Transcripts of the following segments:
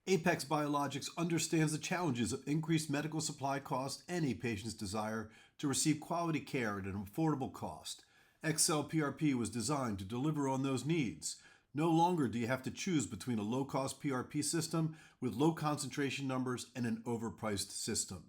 APEX Biologix understands the challenges of increased medical supply costs and a patient's desire to receive quality care at an affordable cost. XL PRP was designed to deliver on those needs. No longer do you have to choose between a low-cost PRP system with low concentration numbers and an overpriced system.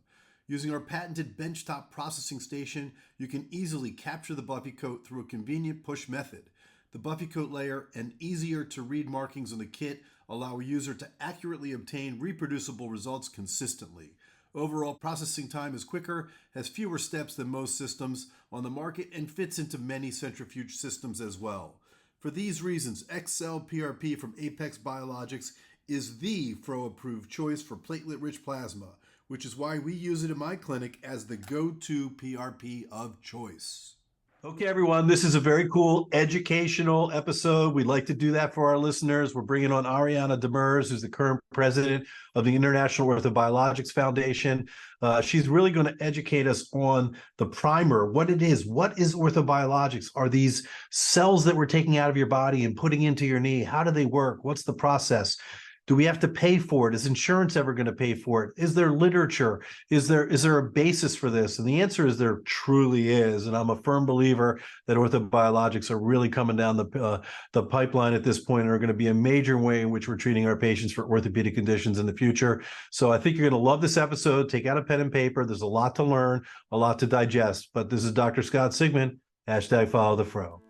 Using our patented benchtop processing station, you can easily capture the buffy coat through a convenient push method. The buffy coat layer and easier-to-read markings on the kit allow a user to accurately obtain reproducible results consistently. Overall processing time is quicker, has fewer steps than most systems on the market, and fits into many centrifuge systems as well. For these reasons, XL PRP from APEX Biologix is the FRO-approved choice for platelet-rich plasma, which is why we use it in my clinic as the go-to PRP of choice. Okay, everyone, this is a very cool educational episode. We'd like to do that for our listeners. We're bringing on Ariana De Mers, who's the current president of the International Orthobiologics Foundation. She's really going to educate us on the primer, what it is. What is orthobiologics? Are these cells that we're taking out of your body and putting into your knee? How do they work? What's the process? Do we have to pay for it? Is insurance ever going to pay for it? Is there literature? Is there a basis for this? And the answer is there truly is. And I'm a firm believer that orthobiologics are really coming down the pipeline at this point and are going to be a major way in which we're treating our patients for orthopedic conditions in the future. So I think you're going to love this episode. Take out a pen and paper. There's a lot to learn, a lot to digest. But this is Dr. Scott Sigman. #FollowTheFro.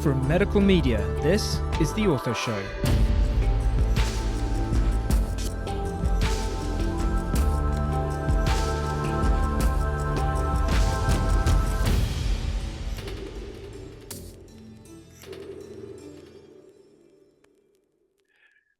From medical media, this is The Ortho Show.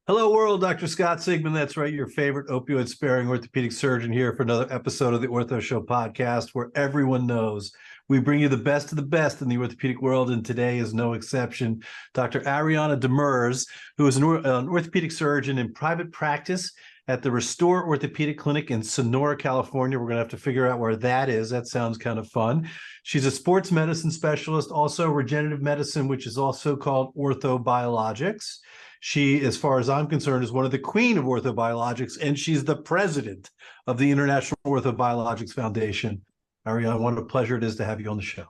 Hello, world. Dr. Scott Sigman. That's right. Your favorite opioid-sparing orthopedic surgeon here for another episode of the Ortho Show podcast, where everyone knows we bring you the best of the best in the orthopedic world, and today is no exception. Dr. Ariana De Mers, who is an orthopedic surgeon in private practice at the Restore Orthopedic Clinic in Sonora, California. We're going to have to figure out where that is. That sounds kind of fun. She's a sports medicine specialist, also regenerative medicine, which is also called orthobiologics. She, as far as I'm concerned, is one of the queen of orthobiologics, and she's the president of the International Orthobiologics Foundation. Ariana, what a pleasure it is to have you on the show.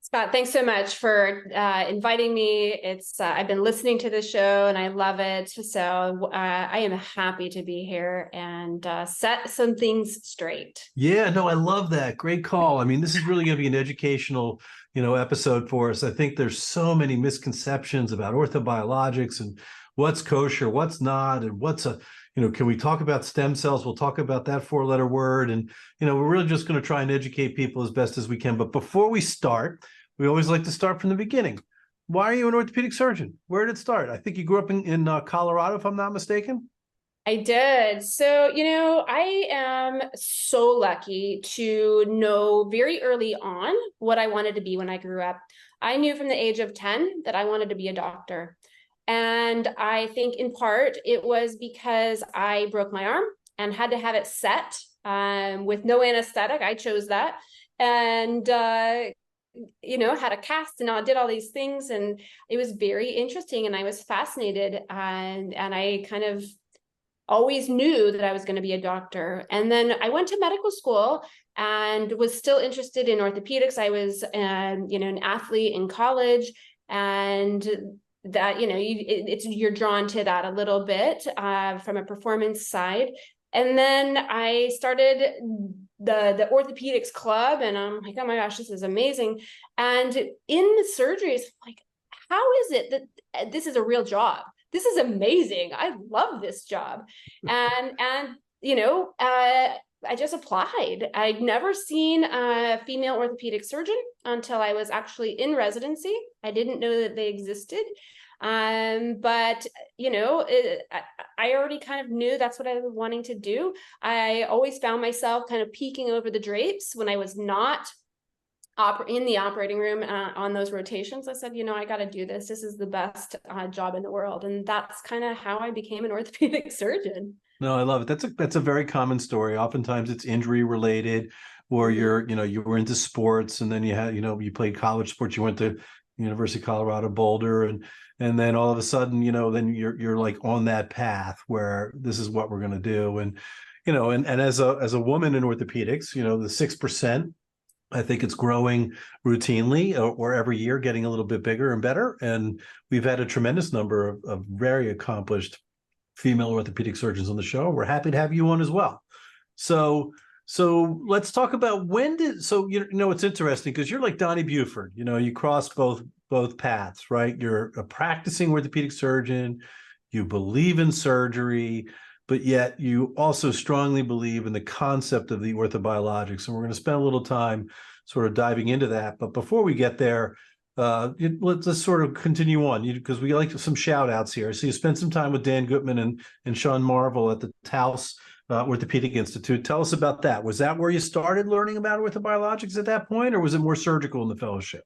Scott, thanks so much for inviting me. I've been listening to the show and I love it. So I am happy to be here and set some things straight. Yeah, no, I love that. Great call. I mean, this is really going to be an educational, episode for us. I think there's so many misconceptions about orthobiologics and what's kosher, what's not, and can we talk about stem cells? We'll talk about that 4-letter word. And, we're really just going to try and educate people as best as we can. But before we start, we always like to start from the beginning. Why are you an orthopedic surgeon? Where did it start? I think you grew up in Colorado, if I'm not mistaken. I did. So, I am so lucky to know very early on what I wanted to be when I grew up. I knew from the age of 10 that I wanted to be a doctor. And I think in part it was because I broke my arm and had to have it set with no anesthetic. I chose that. And, had a cast and I did all these things. And it was very interesting. And I was fascinated. And I kind of always knew that I was going to be a doctor. And then I went to medical school and was still interested in orthopedics. I was, an athlete in college, and that, you're drawn to that a little bit from a performance side. And then I started the orthopedics club, and I'm like, oh my gosh, this is amazing. And in the surgeries, I'm like, how is it that this is a real job? This is amazing. I love this job. And I just applied. I'd never seen a female orthopedic surgeon until I was actually in residency. I didn't know that they existed. But I already kind of knew that's what I was wanting to do. I always found myself kind of peeking over the drapes when I was not in the operating room on those rotations. I said, I got to do this. This is the best job in the world. And that's kind of how I became an orthopedic surgeon. No, I love it. That's a very common story. Oftentimes it's injury related. or you were into sports, and then you had, you played college sports, you went to University of Colorado Boulder, and then all of a sudden, then you're like on that path where this is what we're going to do. And and as a woman in orthopedics, the 6%, I think it's growing routinely, or every year getting a little bit bigger and better. And we've had a tremendous number of very accomplished female orthopedic surgeons on the show. We're happy to have you on as well. So let's talk about it's interesting because you're like Donnie Buford. You cross both paths, right? You're a practicing orthopedic surgeon, you believe in surgery, but yet you also strongly believe in the concept of the orthobiologics. And we're going to spend a little time sort of diving into that. But before we get there, let's sort of continue on, because we like some shout outs here. So you spent some time with Dan Gutman and Sean Marvel at the Taos Orthopedic Institute. Tell us about that. Was that where you started learning about orthobiologics at that point, or was it more surgical in the fellowship?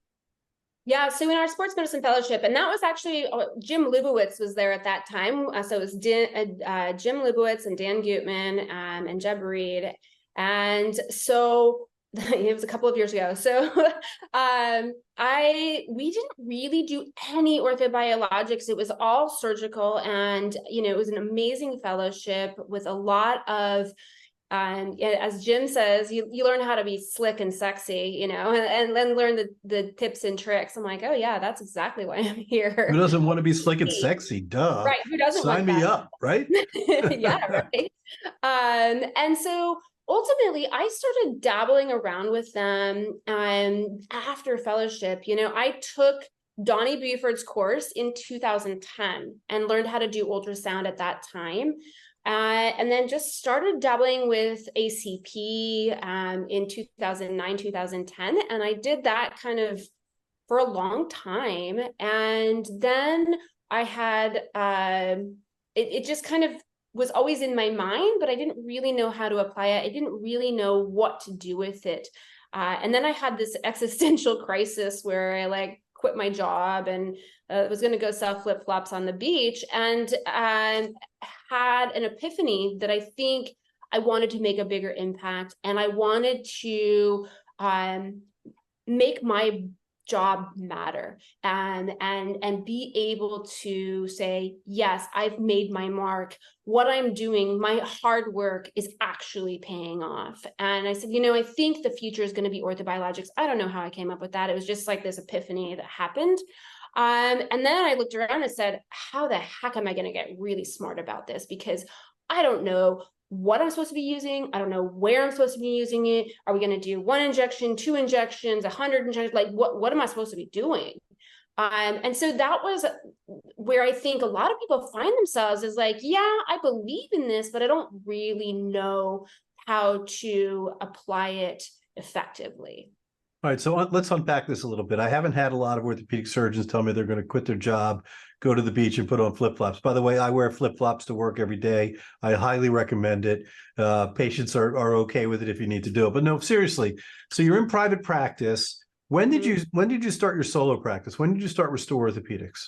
Yeah, so in our sports medicine fellowship, and that was actually Jim Lubowitz was there at that time. So it was Jim Lubowitz and Dan Gutman and Jeb Reed. And so it was a couple of years ago. So we didn't really do any orthobiologics. It was all surgical, and it was an amazing fellowship with a lot of as Jim says, you learn how to be slick and sexy, and then learn the tips and tricks. I'm like, oh yeah, that's exactly why I'm here. Who doesn't want to be slick and sexy? Duh. Right. Who doesn't Sign me up, right? Yeah, right. And so ultimately I started dabbling around with them after fellowship. I took Donnie Buford's course in 2010 and learned how to do ultrasound at that time. And then just started dabbling with ACP in 2009, 2010. And I did that kind of for a long time. And then I had, it just kind of was always in my mind, but I didn't really know how to apply it. I didn't really know what to do with it. And then I had this existential crisis where I quit my job and was going to go sell flip-flops on the beach, and had an epiphany that I think I wanted to make a bigger impact, and I wanted to make my job matter and be able to say, yes, I've made my mark. What I'm doing, my hard work is actually paying off. And I said, I think the future is going to be orthobiologics. I don't know how I came up with that. It was just like this epiphany that happened. And then I looked around and said, how the heck am I going to get really smart about this? Because I don't know what I'm supposed to be using. I don't know where I'm supposed to be using it. Are we going to do 1 injection, 2 injections, 100 injections? What am I supposed to be doing? And so that was where I think a lot of people find themselves, is yeah, I believe in this, but I don't really know how to apply it effectively. All right, so let's unpack this a little bit. I haven't had a lot of orthopedic surgeons tell me they're going to quit their job, go to the beach, and put on flip-flops. By the way, I wear flip-flops to work every day. I highly recommend it. Patients are okay with it if you need to do it. But no, seriously. So you're in private practice. When did you start your solo practice? When did you start Restore Orthopedics?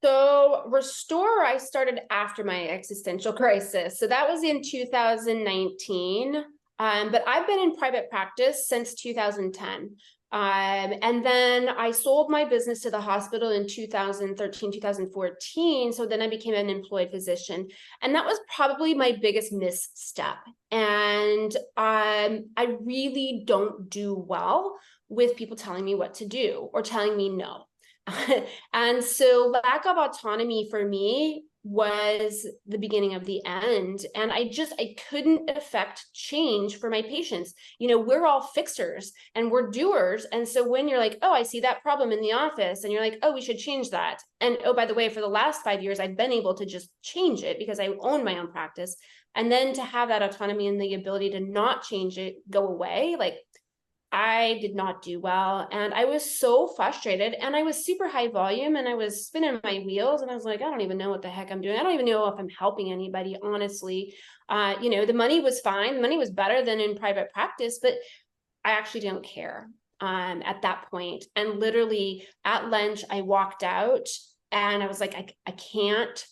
So Restore, I started after my existential crisis. So that was in 2019. But I've been in private practice since 2010. And then I sold my business to the hospital in 2013, 2014. So then I became an employed physician. And that was probably my biggest misstep. And I really don't do well with people telling me what to do or telling me no. And so lack of autonomy for me was the beginning of the end. And I couldn't affect change for my patients. We're all fixers and we're doers. And so when you're like, oh, I see that problem in the office, and you're like, oh, we should change that. And oh, by the way, for the last 5 years, I've been able to just change it because I own my own practice. And then to have that autonomy and the ability to not change it go away, I did not do well. And I was so frustrated, and I was super high volume, and I was spinning my wheels, and I was like, I don't even know what the heck I'm doing. I don't even know if I'm helping anybody, honestly. The money was fine. The money was better than in private practice, but I actually don't care at that point. And literally at lunch, I walked out and I was like, I can't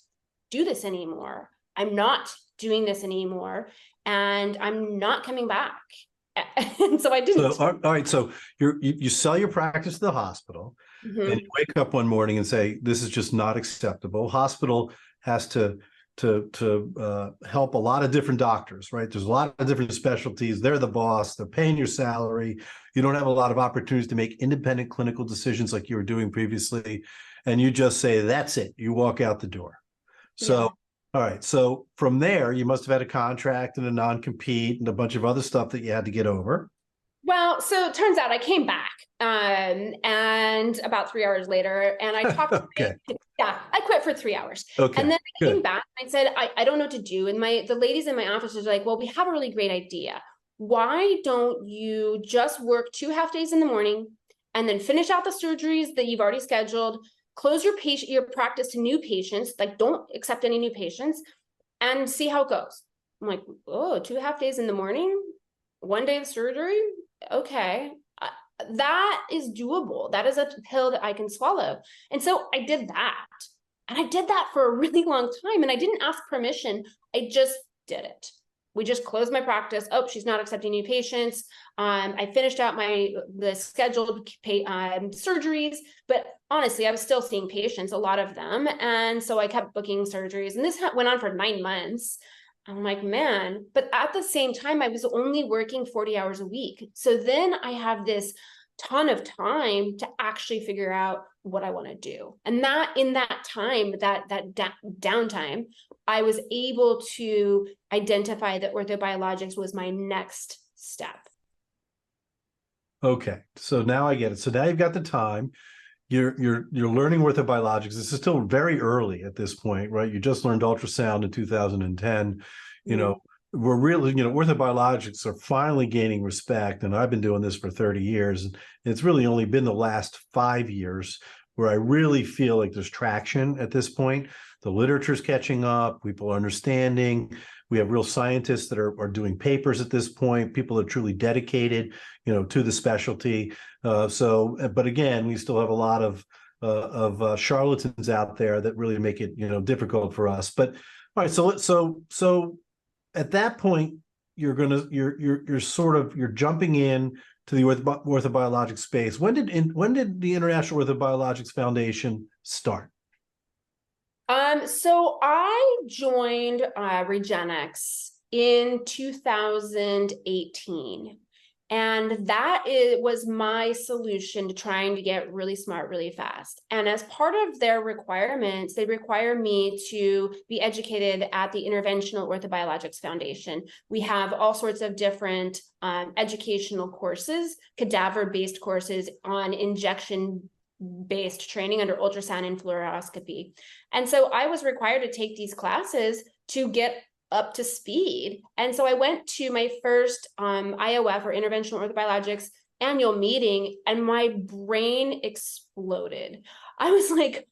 do this anymore. I'm not doing this anymore, and I'm not coming back. And so I didn't. So, all right. So you sell your practice to the hospital, and you wake up one morning and say, "This is just not acceptable." Hospital has to help a lot of different doctors, right? There's a lot of different specialties. They're the boss. They're paying your salary. You don't have a lot of opportunities to make independent clinical decisions like you were doing previously, and you just say, "That's it." You walk out the door. So. Yeah. All right. So from there, you must have had a contract and a non-compete and a bunch of other stuff that you had to get over. Well, so it turns out I came back, and about 3 hours later, and I talked to Okay. yeah, I quit for 3 hours. Okay. And then I Good. came back and I said, I don't know what to do. And the ladies in my office was like, well, we have a really great idea. Why don't you just work 2 half days in the morning and then finish out the surgeries that you've already scheduled, close your practice to new patients, like don't accept any new patients, and see how it goes. I'm like, oh, 2 half days in the morning, one day of surgery. Okay. That is doable. That is a pill that I can swallow. And so I did that. And I did that for a really long time. And I didn't ask permission. I just did it. We just closed my practice. Oh, she's not accepting new patients. I finished out the scheduled surgeries, but honestly, I was still seeing patients, a lot of them. And so I kept booking surgeries. And this went on for 9 months. I'm like, man, but at the same time, I was only working 40 hours a week. So then I have this ton of time to actually figure out what I want to do. And that in that time, that downtime, I was able to identify that orthobiologics was my next step. Okay. So now I get it. So now you've got the time. You're learning orthobiologics. This is still very early at this point, right? You just learned ultrasound in 2010. You know, we're really, orthobiologics are finally gaining respect. And I've been doing this for 30 years. And it's really only been the last 5 years where I really feel like there's traction at this point. The literature's catching up. People are understanding. We have real scientists that are doing papers at this point. People are truly dedicated, to the specialty. But again, we still have a lot of charlatans out there that really make it, difficult for us. But all right, so at that point, you're jumping in to the orthobiologics space. When did the International Orthobiologics Foundation start? So I joined Regenix in 2018. And that was my solution to trying to get really smart really fast. And as part of their requirements, they require me to be educated at the Interventional Orthobiologics Foundation. We have all sorts of different educational courses, cadaver-based courses on injection-based training under ultrasound and fluoroscopy. And so I was required to take these classes to get up to speed. And so I went to my first IOF, or Interventional Orthobiologics, annual meeting, and my brain exploded. I was like,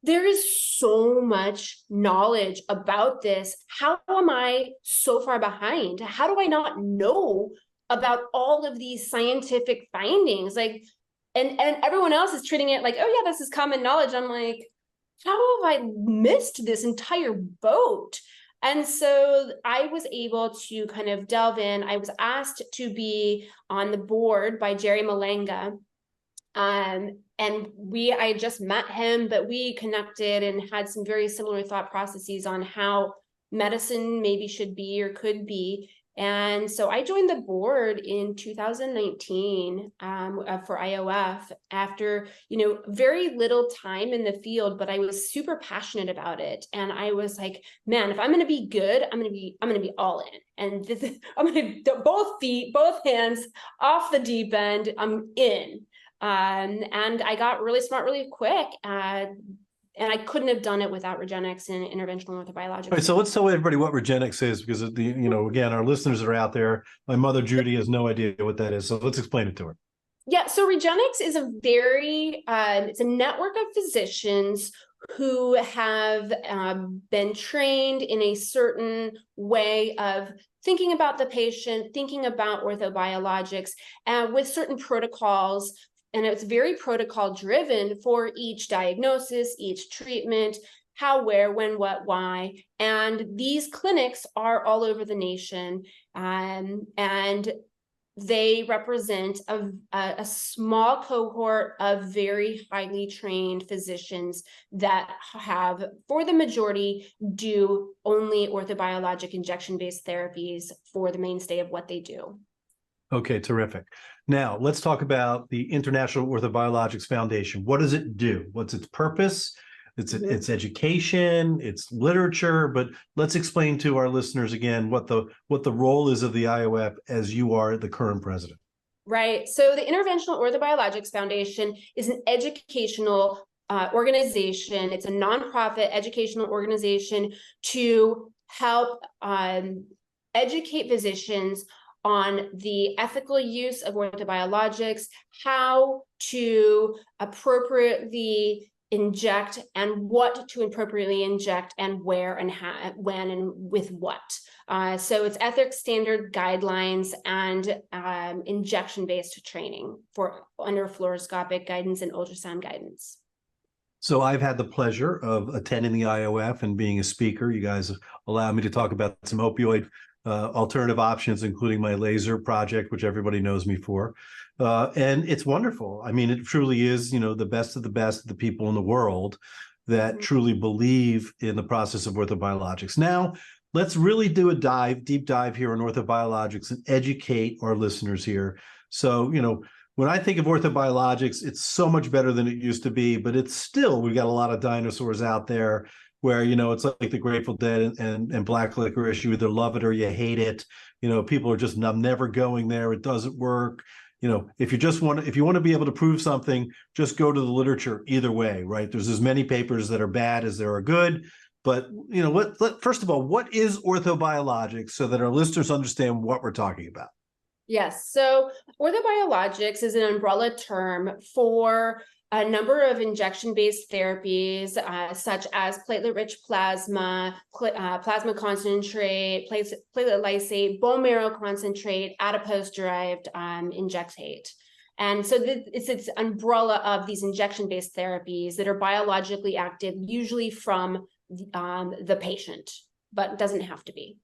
there is so much knowledge about this. How am I so far behind? How do I not know about all of these scientific findings? Like, and everyone else is treating it like, oh yeah, this is common knowledge. I'm like, how have I missed this entire boat? And so I was able to kind of delve in. I was asked to be on the board by Jerry Malenga. And I just met him, but we connected and had some very similar thought processes on how medicine maybe should be or could be. And so I joined the board in 2019 for IOF after, very little time in the field, but I was super passionate about it. And I was like, man, if I'm going to be good, I'm going to be all in. And I'm going to both hands off the deep end. I'm in. And I got really smart really quick. And I couldn't have done it without Regenix and Interventional Orthobiologics. All right, so let's tell everybody what Regenix is, because again, our listeners are out there. My mother Judy has no idea what that is, so let's explain it to her. Yeah, so Regenix is it's a network of physicians who have been trained in a certain way of thinking about the patient, thinking about orthobiologics, with certain protocols. And it's very protocol driven for each diagnosis, each treatment, how, where, when, what, why. And these clinics are all over the nation. And they represent a small cohort of very highly trained physicians that have, for the majority, do only orthobiologic injection-based therapies for the mainstay of what they do. Okay, terrific. Now, let's talk about the International Orthobiologics Foundation. What does it do? What's its purpose? It's education, it's literature, but let's explain to our listeners again what the role is of the IOF as you are the current president. Right. So the Interventional Orthobiologics Foundation is an educational organization. It's a nonprofit educational organization to help educate physicians on the ethical use of orthobiologics, how to appropriately inject and what to appropriately inject and where and how, when and with what. So it's ethics standard guidelines and injection-based training for under fluoroscopic guidance and ultrasound guidance. So I've had the pleasure of attending the IOF and being a speaker. You guys allow me to talk about some opioid alternative options, including my laser project, which everybody knows me for. And it's wonderful. I mean, it truly is, the best of the people in the world that truly believe in the process of orthobiologics. Now, let's really do a deep dive here on orthobiologics and educate our listeners here. So, when I think of orthobiologics, it's so much better than it used to be, but it's still, we've got a lot of dinosaurs out there where, it's like the Grateful Dead and Black Licorice. You either love it or you hate it. People are just, I'm never going there. It doesn't work. If you want to be able to prove something, just go to the literature either way, right? There's as many papers that are bad as there are good. But, first of all, what is orthobiologics so that our listeners understand what we're talking about? Yes. So orthobiologics is an umbrella term for a number of injection-based therapies, such as platelet-rich plasma, plasma concentrate, platelet lysate, bone marrow concentrate, adipose-derived injectate. And so it's its umbrella of these injection-based therapies that are biologically active, usually from the patient, but doesn't have to be.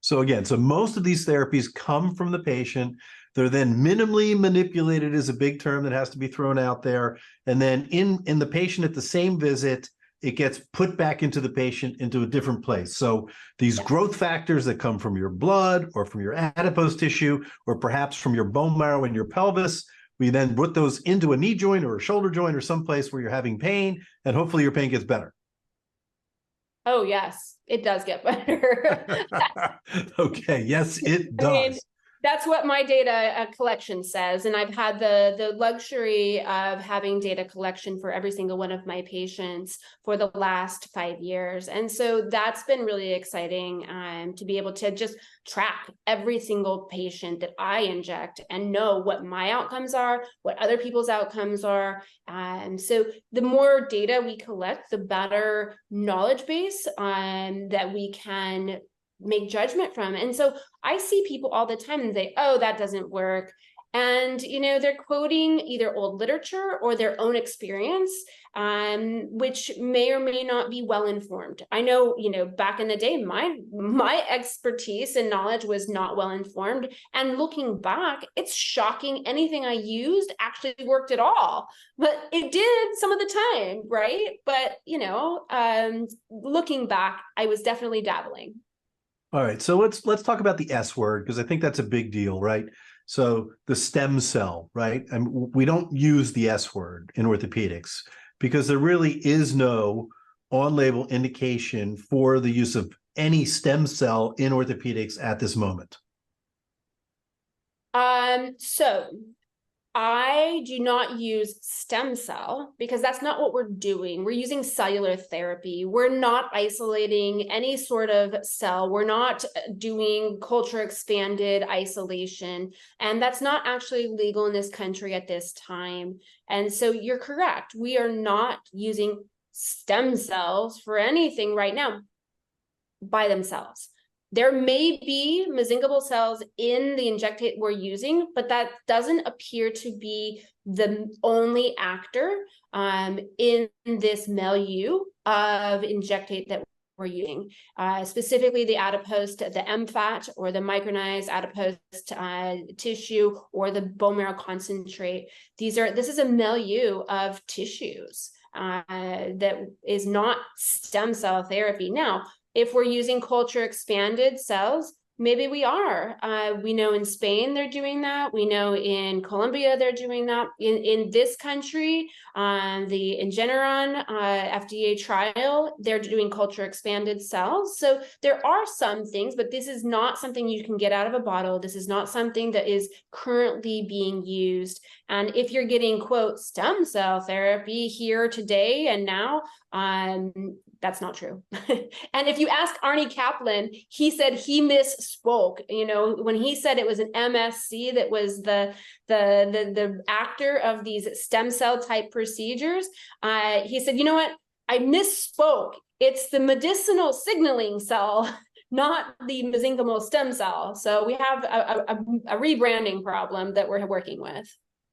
So again, most of these therapies come from the patient. They're then minimally manipulated is a big term that has to be thrown out there. And then in the patient at the same visit, it gets put back into the patient into a different place. So these growth factors that come from your blood or from your adipose tissue, or perhaps from your bone marrow in your pelvis, we then put those into a knee joint or a shoulder joint or someplace where you're having pain, and hopefully your pain gets better. Oh, yes, it does get better. Okay, yes, it does. I mean, that's what my data collection says. And I've had the luxury of having data collection for every single one of my patients for the last 5 years. And so that's been really exciting to be able to just track every single patient that I inject and know what my outcomes are, what other people's outcomes are. So the more data we collect, the better knowledge base that we can make judgment from. And so I see people all the time and say, oh, that doesn't work. And, they're quoting either old literature or their own experience, which may or may not be well informed. I know, back in the day, my expertise and knowledge was not well informed. And looking back, it's shocking anything I used actually worked at all. But it did some of the time, right? But, looking back, I was definitely dabbling. All right, so let's talk about the S word, because I think that's a big deal, right? So the stem cell, right? And we don't use the S word in orthopedics because there really is no on-label indication for the use of any stem cell in orthopedics at this moment. So I do not use stem cell because that's not what we're doing. We're using cellular therapy. We're not isolating any sort of cell. We're not doing culture expanded isolation. And that's not actually legal in this country at this time. And so you're correct. We are not using stem cells for anything right now by themselves. There may be mesenchymal cells in the injectate we're using, but that doesn't appear to be the only actor in this milieu of injectate that we're using, specifically the adipose, the MFAT or the micronized adipose tissue or the bone marrow concentrate. This is a milieu of tissues that is not stem cell therapy. Now, if we're using culture expanded cells, maybe we are. We know in Spain they're doing that. We know in Colombia they're doing that. In this country, the Ingeneron FDA trial, they're doing culture expanded cells. So there are some things, but this is not something you can get out of a bottle. This is not something that is currently being used. And if you're getting, quote, stem cell therapy here today and now, that's not true. And if you ask Arnie Kaplan, he said he misspoke. You know, when he said it was an MSC that was the actor of these stem cell type procedures, he said, you know what? I misspoke. It's the medicinal signaling cell, not the mesenchymal stem cell. So we have a rebranding problem that we're working with.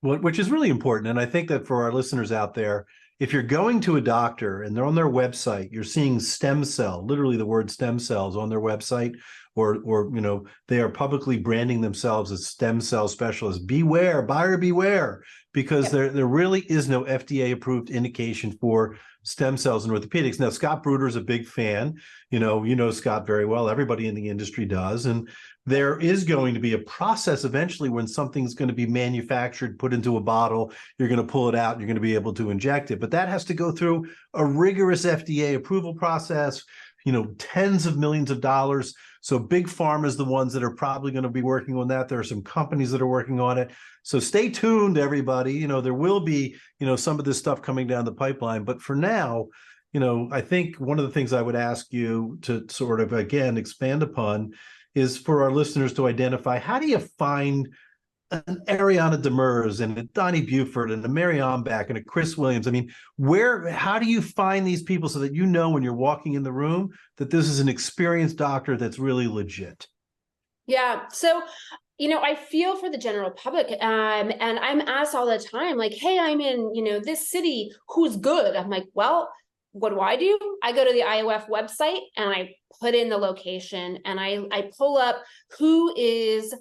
Which is really important. And I think that for our listeners out there, if you're going to a doctor and they're on their website, you're seeing stem cell, literally the word stem cells on their website, or you know, they are publicly branding themselves as stem cell specialists. Beware, buyer beware, because there really is no FDA approved indication for stem cells in orthopedics. Now, Scott Bruder is a big fan. You know Scott very well. Everybody in the industry does. And there is going to be a process eventually when something's going to be manufactured, put into a bottle, you're going to pull it out, you're going to be able to inject it. But that has to go through a rigorous FDA approval process, you know, tens of millions of dollars. So big pharma is the ones that are probably going to be working on that. There are some companies that are working on it. So stay tuned, everybody. You know, there will be, you know, some of this stuff coming down the pipeline. But for now, you know, I think one of the things I would ask you to sort of, again, expand upon is for our listeners to identify, how do you find an Ariana De Mers and a Donnie Buford and a Mary Ombach and a Chris Williams? I mean, how do you find these people so that you know when you're walking in the room that this is an experienced doctor that's really legit? Yeah. So, you know, I feel for the general public, and I'm asked all the time, like, hey, I'm in, you know, this city, who's good? I'm like, well, what do? I go to the IOF website and I put in the location and I pull up who is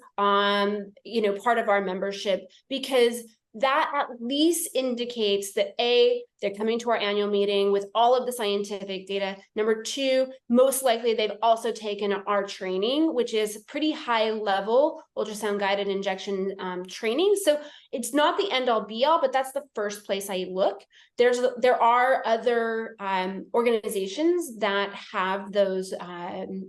you know, part of our membership, because that at least indicates that A, they're coming to our annual meeting with all of the scientific data. Number two, most likely they've also taken our training, which is pretty high level ultrasound guided injection training. So it's not the end all be all, but that's the first place I look. There are other organizations that have those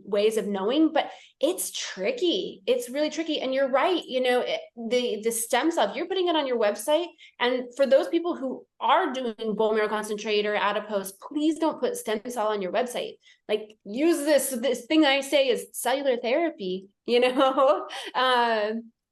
ways of knowing, but it's tricky. It's really tricky. And you're right. You know, the stem cell, if you're putting it on your website, and for those people who are doing bone marrow concentrate or adipose, please don't put stem cell on your website. Like, use this thing I say is cellular therapy, you know,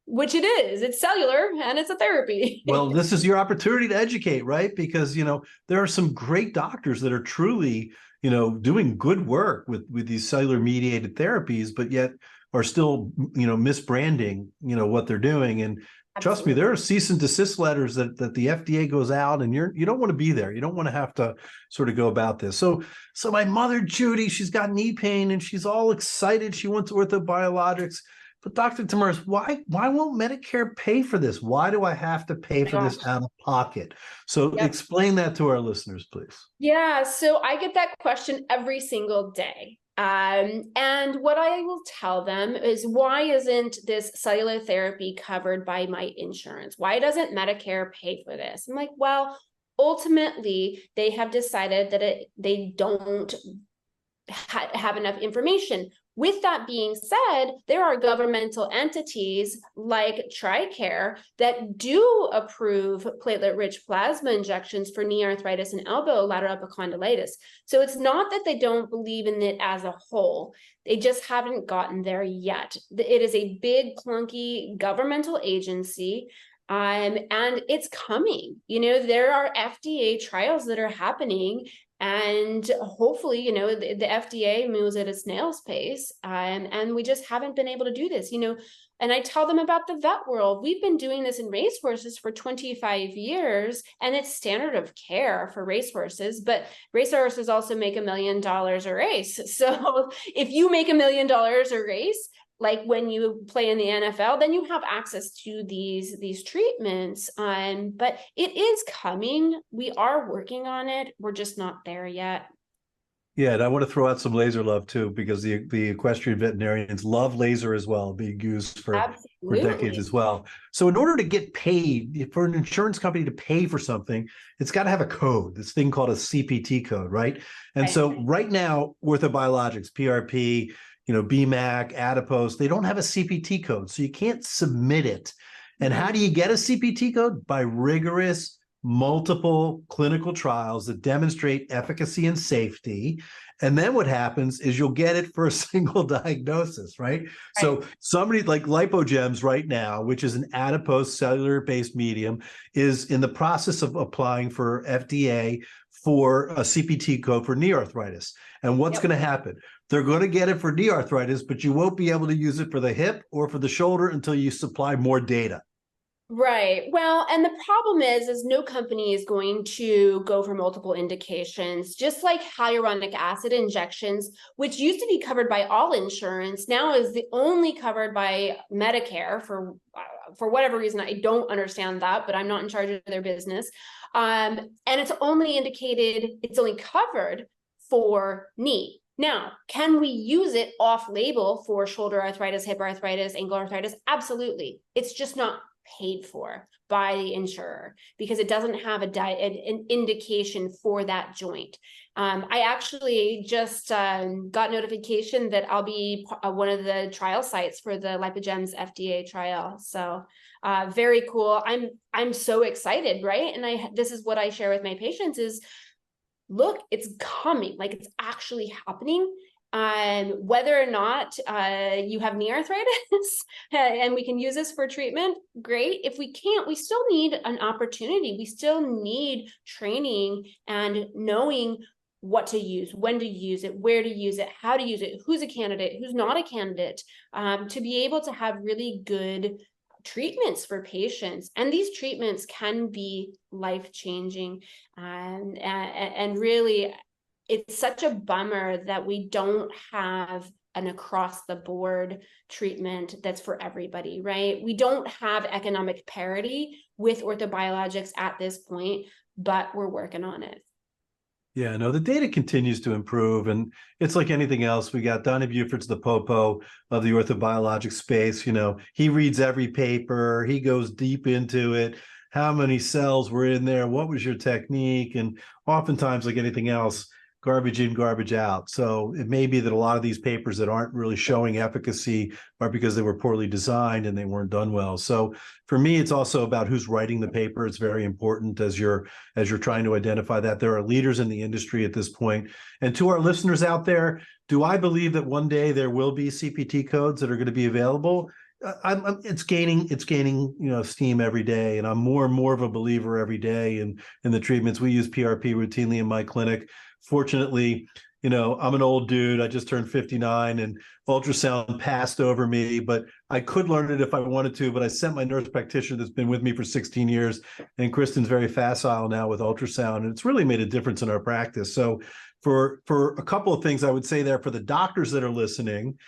which it is. It's cellular and it's a therapy. Well, this is your opportunity to educate, right? Because, you know, there are some great doctors that are truly, you know, doing good work with these cellular mediated therapies, but yet are still, you know, misbranding, you know, what they're doing. And trust me, there are cease and desist letters that the FDA goes out, and you don't want to be there. You don't want to have to sort of go about this. So my mother, Judy, she's got knee pain and she's all excited. She wants orthobiologics. But Dr. De Mers, why won't Medicare pay for this? Why do I have to pay for this out of pocket? So explain that to our listeners, please. Yeah, so I get that question every single day. And what I will tell them is, why isn't this cellular therapy covered by my insurance? Why doesn't Medicare pay for this? I'm like, well, ultimately, they have decided that they don't have enough information. With that being said, there are governmental entities like TRICARE that do approve platelet-rich plasma injections for knee arthritis and elbow lateral epicondylitis. So it's not that they don't believe in it as a whole. They just haven't gotten there yet. It is a big, clunky governmental agency. And it's coming. You know, there are FDA trials that are happening, and hopefully, you know, the FDA moves at a snail's pace, and we just haven't been able to do this. You know, And I tell them about the vet world. We've been doing this in racehorses for 25 years, and it's standard of care for racehorses, but racehorses also make $1 million a race. So if you make $1 million a race, like when you play in the NFL, then you have access to these treatments. But it is coming. We are working on it. We're just not there yet. Yeah, and I want to throw out some laser love too, because the equestrian veterinarians love laser as well, being used for decades as well. So in order to get paid, for an insurance company to pay for something, it's got to have a code, this thing called a CPT code, right? And so right now, Orthobiologics, PRP, BMAC, Adipose, they don't have a CPT code, so you can't submit it. And how do you get a CPT code? By rigorous multiple clinical trials that demonstrate efficacy and safety. And then what happens is you'll get it for a single diagnosis, right? So somebody like Lipogems right now, which is an adipose cellular-based medium, is in the process of applying for FDA for a CPT code for knee arthritis. And what's going to happen? They're going to get it for knee arthritis, but you won't be able to use it for the hip or for the shoulder until you supply more data. Right. Well, and the problem is no company is going to go for multiple indications, just like hyaluronic acid injections, which used to be covered by all insurance, now is the only covered by Medicare for whatever reason. I don't understand that, but I'm not in charge of their business. And it's only covered for knee. Now, can we use it off-label for shoulder arthritis, hip arthritis, ankle arthritis? Absolutely. It's just not paid for by the insurer because it doesn't have an indication for that joint. I actually just got notification that I'll be one of the trial sites for the Lipogems FDA trial. So very cool. I'm so excited, right? And this is what I share with my patients is, look, it's coming, like it's actually happening. Whether or not you have knee arthritis and we can use this for treatment, great. If we can't, we still need an opportunity. We still need training and knowing what to use, when to use it, where to use it, how to use it, who's a candidate, who's not a candidate, to be able to have really good treatments for patients. And these treatments can be life-changing. And really, it's such a bummer that we don't have an across-the-board treatment that's for everybody, right? We don't have economic parity with orthobiologics at this point, but we're working on it. Yeah, no, the data continues to improve, and it's like anything else. We got Donnie Buford's the popo of the orthobiologic space. He reads every paper, he goes deep into it. How many cells were in there? What was your technique? And oftentimes, like anything else, garbage in, garbage out. So it may be that a lot of these papers that aren't really showing efficacy are because they were poorly designed and they weren't done well. So for me, it's also about who's writing the paper. It's very important as you're trying to identify that. There are leaders in the industry at this point. And to our listeners out there, do I believe that one day there will be CPT codes that are going to be available? It's gaining steam every day, and I'm more and more of a believer every day in the treatments. We use PRP routinely in my clinic. Fortunately, I'm an old dude. I just turned 59 and ultrasound passed over me, but I could learn it if I wanted to. But I sent my nurse practitioner that's been with me for 16 years, and Kristen's very facile now with ultrasound, and it's really made a difference in our practice. So for a couple of things I would say there for the doctors that are listening,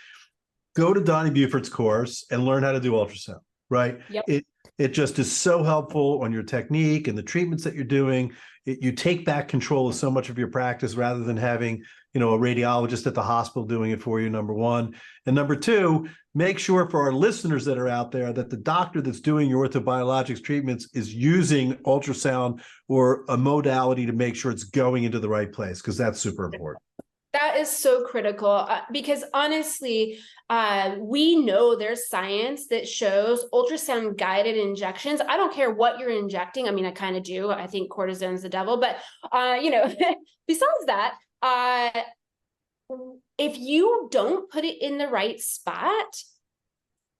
go to Donnie Buford's course and learn how to do ultrasound, right? Yep. It just is so helpful on your technique and the treatments that you're doing. You take back control of so much of your practice rather than having, a radiologist at the hospital doing it for you, number one. And number two, make sure for our listeners that are out there that the doctor that's doing your orthobiologics treatments is using ultrasound or a modality to make sure it's going into the right place, because that's super important. That is so critical because honestly, we know there's science that shows ultrasound guided injections. I don't care what you're injecting. I mean, I kind of do. I think cortisone's the devil, but besides that, if you don't put it in the right spot,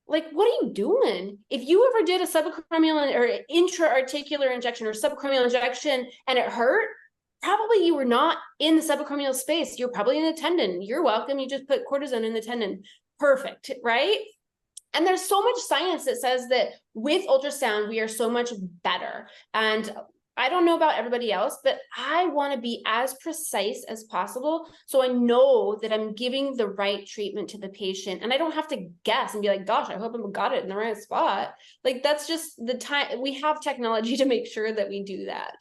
like, what are you doing? If you ever did a subacromial or intra-articular injection or subacromial injection and it hurt, probably you were not in the subacromial space. You're probably in the tendon. You're welcome. You just put cortisone in the tendon. Perfect, right? And there's so much science that says that with ultrasound, we are so much better. And I don't know about everybody else, but I want to be as precise as possible so I know that I'm giving the right treatment to the patient. And I don't have to guess and be like, gosh, I hope I got it in the right spot. Like, that's just the time. We have technology to make sure that we do that.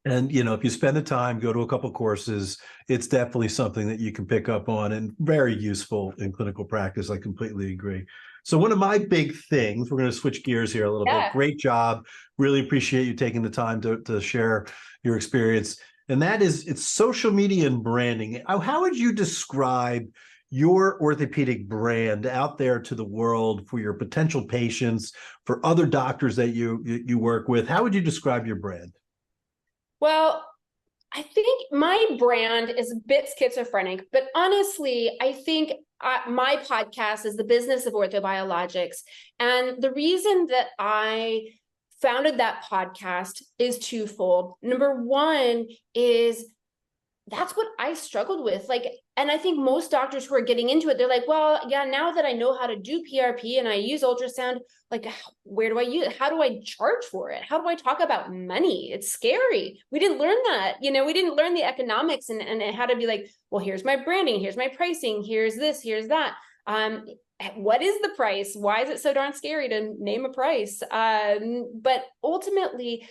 And, if you spend the time, go to a couple courses, it's definitely something that you can pick up on and very useful in clinical practice. I completely agree. So one of my big things, we're going to switch gears here a little bit. Great job. Really appreciate you taking the time to share your experience. And that is, it's social media and branding. How would you describe your orthopedic brand out there to the world for your potential patients, for other doctors that you work with? How would you describe your brand? Well, I think my brand is a bit schizophrenic, but honestly, I think my podcast is the business of orthobiologics. And the reason that I founded that podcast is twofold. Number one is that's what I struggled with. And I think most doctors who are getting into it, they're like, well, yeah, now that I know how to do PRP and I use ultrasound, where do I use it? How do I charge for it? How do I talk about money? It's scary. We didn't learn that. We didn't learn the economics and how to be like, well, here's my branding, here's my pricing, here's this, here's that. What is the price? Why is it so darn scary to name a price? But ultimately,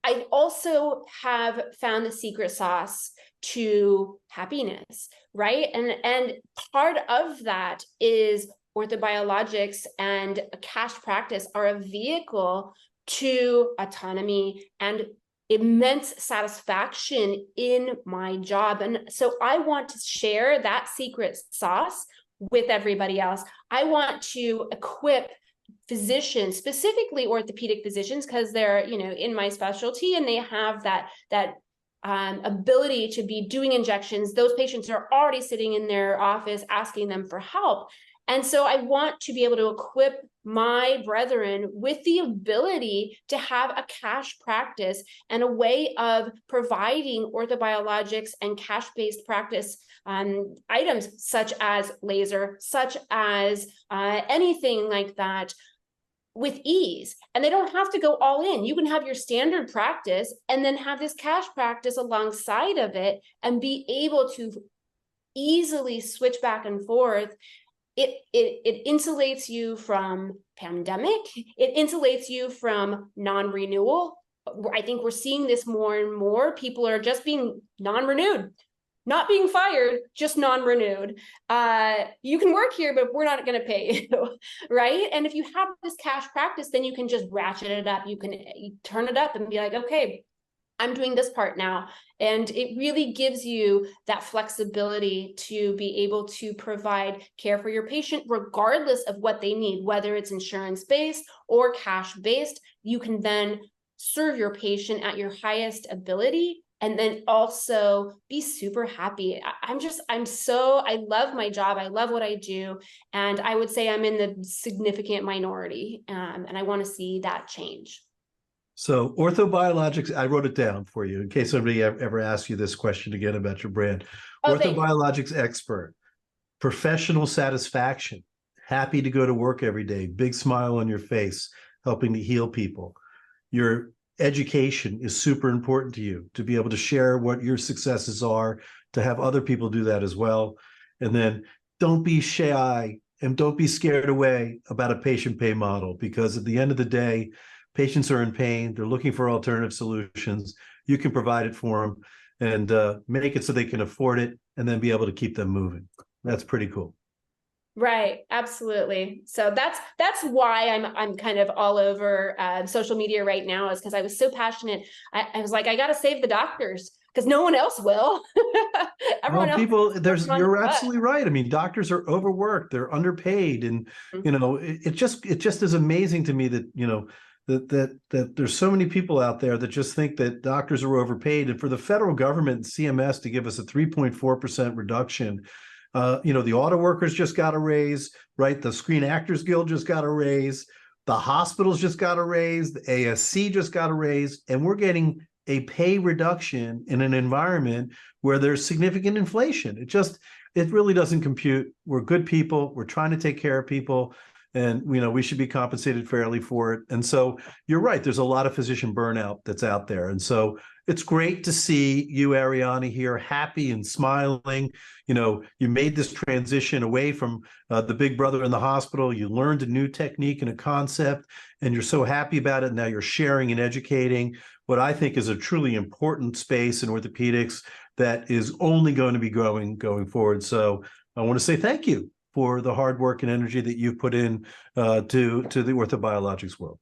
I also have found the secret sauce to happiness, right? And part of that is orthobiologics and a cash practice are a vehicle to autonomy and immense satisfaction in my job. And so I want to share that secret sauce with everybody else. I want to equip physicians, specifically orthopedic physicians, because they're, in my specialty and they have that ability to be doing injections. Those patients are already sitting in their office asking them for help. And so I want to be able to equip my brethren with the ability to have a cash practice and a way of providing orthobiologics and cash-based practice items such as laser, such as anything like that, with ease. And they don't have to go all in. You can have your standard practice and then have this cash practice alongside of it and be able to easily switch back and forth. It insulates you from pandemic. It insulates you from non-renewal. I think we're seeing this more and more. People are just being non-renewed. Not being fired, just non-renewed. You can work here, but we're not going to pay you, right? And if you have this cash practice, then you can just ratchet it up. You can turn it up and be like, okay, I'm doing this part now. And it really gives you that flexibility to be able to provide care for your patient, regardless of what they need, whether it's insurance-based or cash-based. You can then serve your patient at your highest ability and then also be super happy. I love my job. I love what I do. And I would say I'm in the significant minority. And I want to see that change. So orthobiologics, I wrote it down for you in case somebody ever asks you this question again about your brand. Orthobiologics expert, professional satisfaction, happy to go to work every day, big smile on your face, helping to heal people. Your education is super important to you, to be able to share what your successes are, to have other people do that as well. And then don't be shy and don't be scared away about a patient pay model, because at the end of the day, patients are in pain. They're looking for alternative solutions. You can provide it for them and make it so they can afford it and then be able to keep them moving. That's pretty cool. Right. Absolutely. So that's why I'm kind of all over social media right now, is because I was so passionate. I was like, I got to save the doctors because no one else will. Everyone else. You're absolutely right. I mean, doctors are overworked. They're underpaid. And, it just is amazing to me that, that there's so many people out there that just think that doctors are overpaid. And for the federal government and CMS to give us a 3.4% reduction, the auto workers just got a raise, right? The Screen Actors Guild just got a raise. The hospitals just got a raise. The ASC just got a raise. And we're getting a pay reduction in an environment where there's significant inflation. It really doesn't compute. We're good people. We're trying to take care of people. and we should be compensated fairly for it. And so you're right, there's a lot of physician burnout that's out there. And so it's great to see you, Ariana, here, happy and smiling. You made this transition away from the big brother in the hospital. You learned a new technique and a concept, and you're so happy about it. Now you're sharing and educating what I think is a truly important space in orthopedics that is only going to be growing going forward. So I want to say thank you for the hard work and energy that you've put in to the orthobiologics world.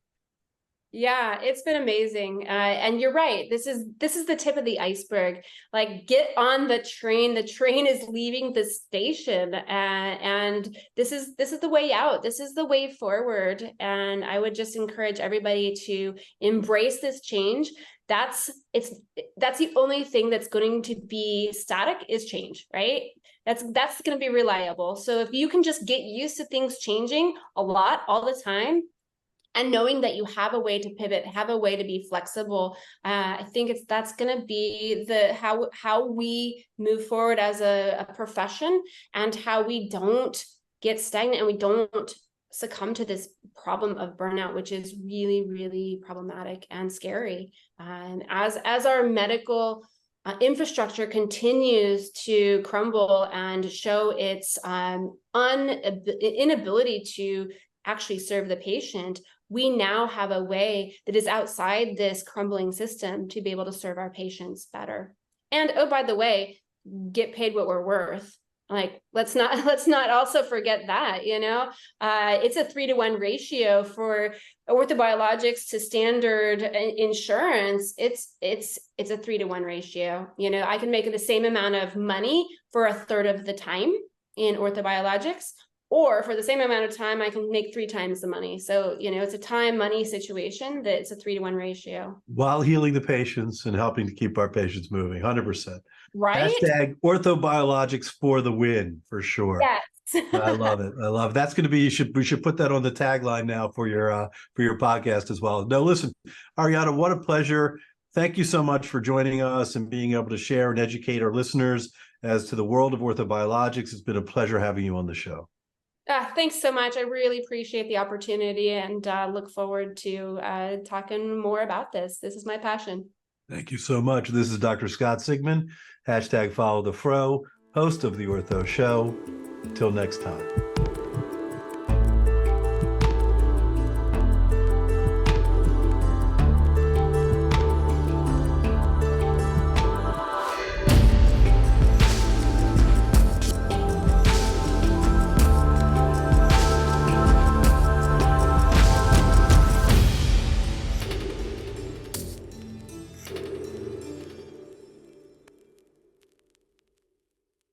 Yeah, it's been amazing. And you're right. This is the tip of the iceberg. Like, get on the train. The train is leaving the station, and this is the way out. This is the way forward. And I would just encourage everybody to embrace this change. That's the only thing that's going to be static is change, right? That's going to be reliable. So if you can just get used to things changing a lot all the time, and knowing that you have a way to pivot, have a way to be flexible, I think that's going to be how we move forward as a profession, and how we don't get stagnant and we don't succumb to this problem of burnout, which is really, really problematic and scary. And as our medical infrastructure continues to crumble and show its inability to actually serve the patient, we now have a way that is outside this crumbling system to be able to serve our patients better. And oh, by the way, get paid what we're worth. Like, let's not also forget that, it's a 3-to-1 ratio for orthobiologics to standard insurance. It's a 3-to-1 ratio. I can make the same amount of money for a third of the time in orthobiologics, or for the same amount of time, I can make 3 times the money. So, it's a time-money situation that it's a 3-to-1 ratio. While healing the patients and helping to keep our patients moving, 100%. Right? Hashtag orthobiologics for the win, for sure. Yes. I love it. I love it. That's going to be, we should put that on the tagline now for your podcast as well. No, listen, Ariana, what a pleasure. Thank you so much for joining us and being able to share and educate our listeners as to the world of orthobiologics. It's been a pleasure having you on the show. Thanks so much. I really appreciate the opportunity, and look forward to talking more about this. This is my passion. Thank you so much. This is Dr. Scott Sigman, hashtag follow the fro, host of The Ortho Show. Until next time.